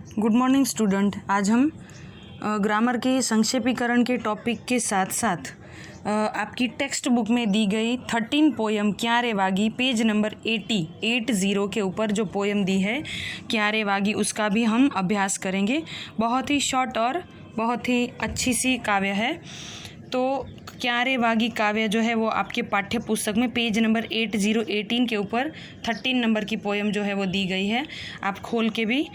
Good morning student. आज हम grammar के संक्षेपीकरण के टॉपिक के साथ साथ आपकी टेक्स्ट बुक में दी गई 13 पोयम क्यारे वागी पेज नंबर 80 के ऊपर जो पोयम दी है क्यारे वागी, उसका भी हम अभ्यास करेंगे। बहुत ही शॉर्ट और बहुत ही अच्छी सी काव्य है। तो क्यारे वागी काव्य जो है वो आपके पाठ्य पुस्तक में पेज नंबर 8018 के ऊपर 13 नंबर की पोयम जो है वो दी गई है। आप खोल के भी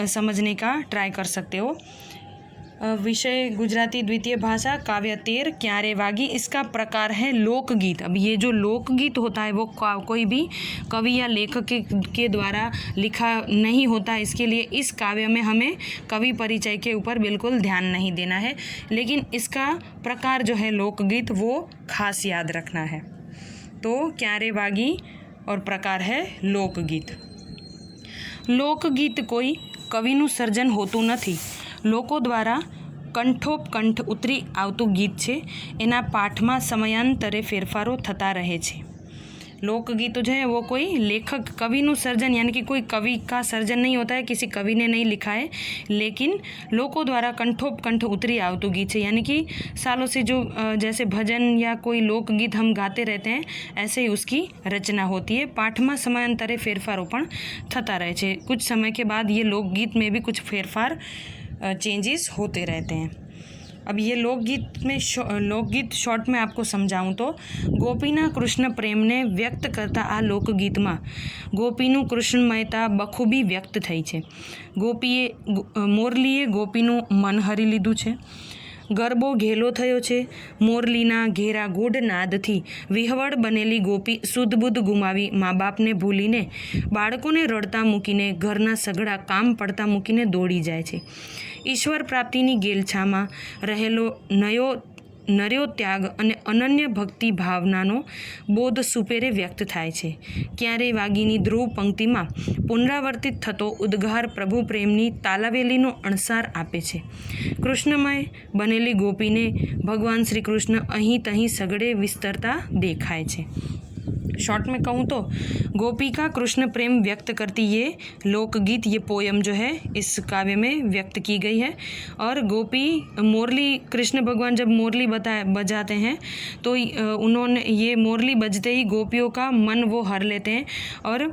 समझने का ट्राई कर सकते हो। विषय गुजराती द्वितीय भाषा, काव्य 13 क्यारे वागी। इसका प्रकार है लोकगीत। अब ये जो लोकगीत होता है वो कोई भी कवि या लेखक के द्वारा लिखा नहीं होता। इसके लिए इस काव्य में हमें कवि परिचय के ऊपर बिल्कुल ध्यान नहीं देना है, लेकिन इसका प्रकार जो है लोकगीत वो खास याद रखना है। तो क्यारे वागी और प्रकार है लोकगीत। લોકગીત કોઈ કવિનું સર્જન હોતું નથી, લોકો દ્વારા કંઠોપકંઠ ઉતરી આવતું ગીત છે। એના પાઠમાં સમયાંતરે ફેરફારો થતા રહે છે। लोकगीत जो है वो कोई लेखक कविનું सर्जन यानी कि कोई कवि का सर्जन नहीं होता है, किसी कवि ने नहीं लिखा है, लेकिन लोगों द्वारा कंठोपकंठ उतरी आवतु गीत है। यानी कि सालों से जो जैसे भजन या कोई लोकगीत हम गाते रहते हैं, ऐसे ही उसकी रचना होती है। पाठ में समयांतरे फेरफारों पण थता रहे छे। कुछ समय के बाद ये लोकगीत में भी कुछ फेरफार चेंजेस होते रहते हैं। अब ये लोकगीत शॉर्ट में आपको समझाऊं तो गोपीना कृष्ण प्रेम ने व्यक्त करता आ लोकगीत में गोपीनु कृष्णमयता बखूबी व्यक्त थई छे। मोरलीए गोपीनु मन हरी लीधुं छे। गरबो घेलो थयो छे। मोरलीना घेरा गूढ़ नादथी विहवड़ बनेली गोपी सुध बुध गुमावी माँ बापने भूलीने बाळकोने रड़ता मूकीने घरना सगड़ा काम पड़ता मूकीने दौड़ी जाय छे। ईश्वर प्राप्तिनी गेलछामां रहेलो नर्यो त्याग अने अनन्य भक्ति भावनानो बोध सुपेरे व्यक्त थाय छे। क्यारे वागीनी ध्रुव पंक्तिमां पुनरावर्तित थतो उद्गार प्रभु प्रेमनी तालावेलीनो अणसार आपे छे। कृष्णमय बनेली गोपीने भगवान श्री कृष्ण अहीं तहीं सगड़े विस्तरता देखाय छे। शॉर्ट में कहूँ तो गोपी का कृष्ण प्रेम व्यक्त करती ये लोकगीत, ये पोयम जो है इस काव्य में व्यक्त की गई है। और गोपी मोरली, कृष्ण भगवान जब मोरली बजाते हैं तो उन्होंने ये मोरली बजते ही गोपियों का मन वो हर लेते हैं। और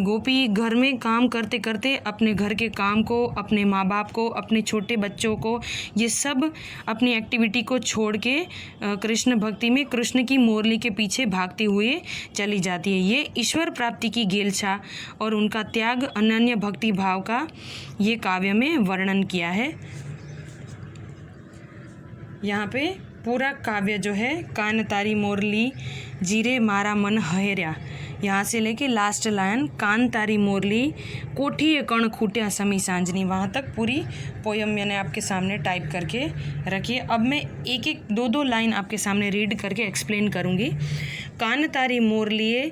गोपी घर में काम करते करते अपने घर के काम को, अपने माँ बाप को, अपने छोटे बच्चों को, ये सब अपनी एक्टिविटी को छोड़ के कृष्ण भक्ति में कृष्ण की मोरली के पीछे भागते हुए चली जाती है। ये ईश्वर प्राप्ति की गेलछा और उनका त्याग, अनन्य भक्ति भाव का ये काव्य में वर्णन किया है। यहाँ पे पूरा काव्य जो है कान तारी मोरली जीरे मारा मन हहेर्या, यहाँ से लेके लास्ट लाइन कान तारी मोरली कोठिए कण खूट्या समी सांजनी, वहाँ तक पूरी पोयम मैंने आपके सामने टाइप करके रखी है। अब मैं एक एक दो लाइन आपके सामने रीड करके एक्सप्लेन करूँगी। कान तारी मोरलीए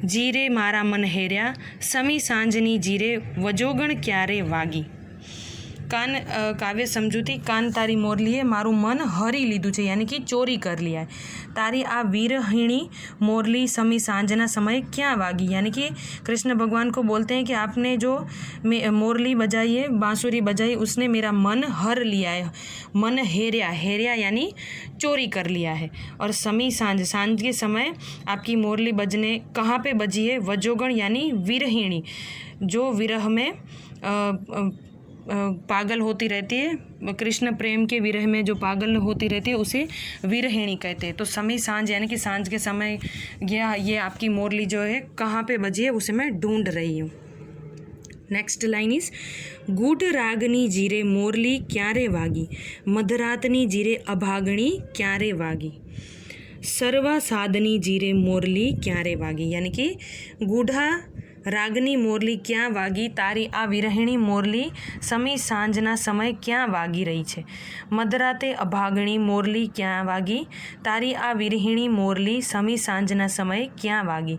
जीरे मारा मन हेर्या समी सांजनी जीरे वजोगण क्यारे वागी। कान काव्य समझूती। कान तारी मोरलीए मारू मन हरी लीधुं छे, यानी कि चोरी कर लिया है। तारी आ वीरहीणी मोरली समी सांजना समय क्या वागी, यानी कि कृष्ण भगवान को बोलते हैं कि आपने जो मोरली बजाई है, बांसुरी बजाई, उसने मेरा मन हर लिया है। मन हेरिया यानी चोरी कर लिया है। और समी सांझ के समय आपकी मोरली बजने कहाँ पे बजी है? वजोगण यानी वीरहीणी, जो विरह में पागल होती रहती है, कृष्ण प्रेम के विरह में जो पागल होती रहती है उसे वीरहिणी कहते हैं। तो समय सांझ यानी कि सांझ के समय ये आपकी मोरली जो है कहाँ पे बजी है उसे मैं ढूंढ रही हूँ। नेक्स्ट लाइन इज गूढ़ रागनी जीरे मोरली क्यारे वागी मधरातनी जीरे अभागणी क्यारे वागी सर्वा साधनी जीरे मोरली क्यारे वागी, यानी कि गूढ़ा रागनी मोरली क्या वागी, तारी आ विरहिणी मोरली समी सांजना समय क्या वागी रही है। मधराते अभागणी मोरली क्या वागी, तारी आ विरहिणी मोरली समी सांजना समय क्या वागी।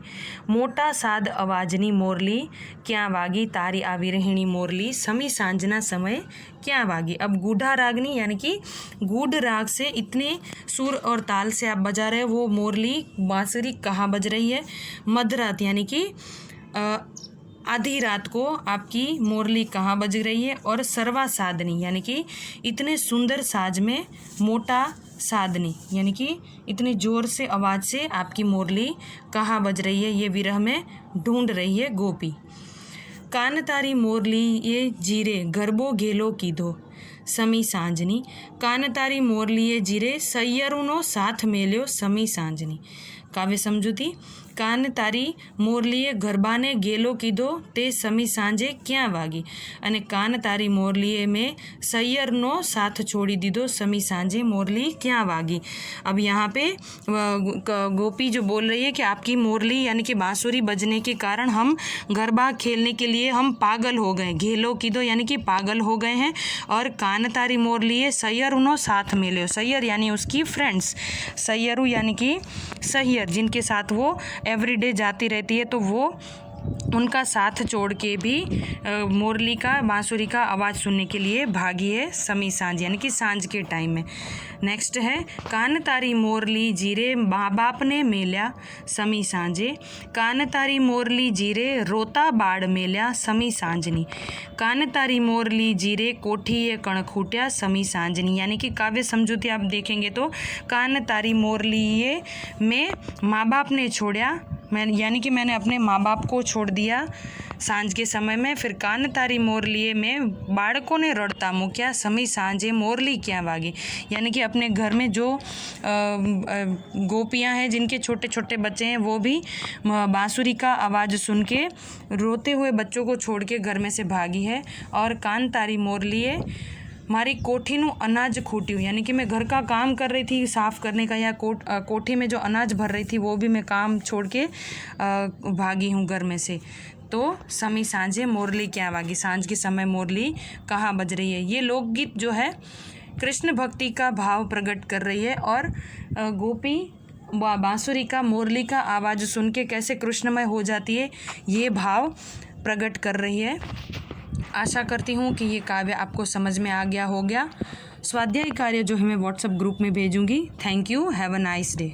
मोटा साद अवाजनी मोरली क्या वागी, तारी आ विरहिणी मोरली समी सांजना समय क्या वागी। अब गूढ़ा रागनी यानी कि गूढ़ राग से इतने सुर और ताल से आप बजा रहे हो, वो मोरली बांसुरी कहाँ बज रही है? मधरात यानी कि आधी रात को आपकी मोरली कहाँ बज रही है, और सर्वा साधनी यानी कि इतने सुंदर साज में मोटा साधनी यानी कि इतने ज़ोर से आवाज़ से आपकी मोरली कहाँ बज रही है, ये विरह में ढूंढ रही है गोपी। कान तारी मोरली ये जीरे गरबो घेलो कीधो समी सांजनी, कान तारी मोरली ये जीरे सैयरुनो साथ मेल्यो समी सांजनी। काव्य समझूती। कान तारी मोरलीए गरबाने गेलो कीधो ते समी सांजे क्या वागी, अने कान तारी मोरलीए में सैयरनो साथ छोड़ी दीधो समी सांजे मोरली क्या वागी। अब यहाँ पे गोपी जो बोल रही है कि आपकी मोरली यानी कि बांसुरी बजने के कारण हम गरबा खेलने के लिए हम पागल हो गए, घेलो कीधो यानी कि पागल हो गए हैं, और कान तारी मोरलीए सैयरुनो साथ मिले, सैयर यानी उसकी फ्रेंड्स, सैयरु यानी कि सैयर जिनके साथ वो एवरीडे जाती रहती है, तो वो उनका साथ छोड़ के भी मोरली का बांसुरी का आवाज़ सुनने के लिए भागी है समी सांझ यानी कि सांझ के टाइम में। नेक्स्ट है कान तारी मोरली जीरे माँ बाप ने मेल्या समी सांझे, कान तारी मोरली जीरे रोता बाड़ मेल्या समी सांझनी, कान तारी मोरली जीरे कोठी ये कण खूट्या समी सांझनी। यानी कि काव्य समझौती आप देखेंगे तो कान तारी मोरली ये में माँ बाप ने छोड़ा, यानी कि मैंने अपने माँ बाप को छोड़ दिया सांझ के समय में। फिर कान तारी मोरलीए में बाड़कों ने रड़ता मुक्या समी सांझे मोरली क्या वागी, यानी कि अपने घर में जो गोपियाँ हैं जिनके छोटे छोटे बच्चे हैं वो भी बांसुरी का आवाज़ सुन के रोते हुए बच्चों को छोड़ के घर में से भागी है। और कान तारी मोरलीए मारी कोठीनु अनाज खूट्यू, यानी कि मैं घर का काम कर रही थी साफ़ करने का, या कोठी में जो अनाज भर रही थी वो भी मैं काम छोड़ के भागी हूँ घर में से। तो समी सांझे मोरली क्या वागी, सांझ के समय मोरली कहाँ बज रही है। ये लोकगीत जो है कृष्ण भक्ति का भाव प्रकट कर रही है, और गोपी बांसुरी का मोरली का आवाज़ सुन के कैसे कृष्णमय हो जाती है ये भाव प्रकट कर रही है। आशा करती हूँ कि ये काव्य आपको समझ में आ गया होगा। स्वाध्याय कार्य जो है मैं व्हाट्सएप ग्रुप में भेजूँगी। Thank you, have a nice day.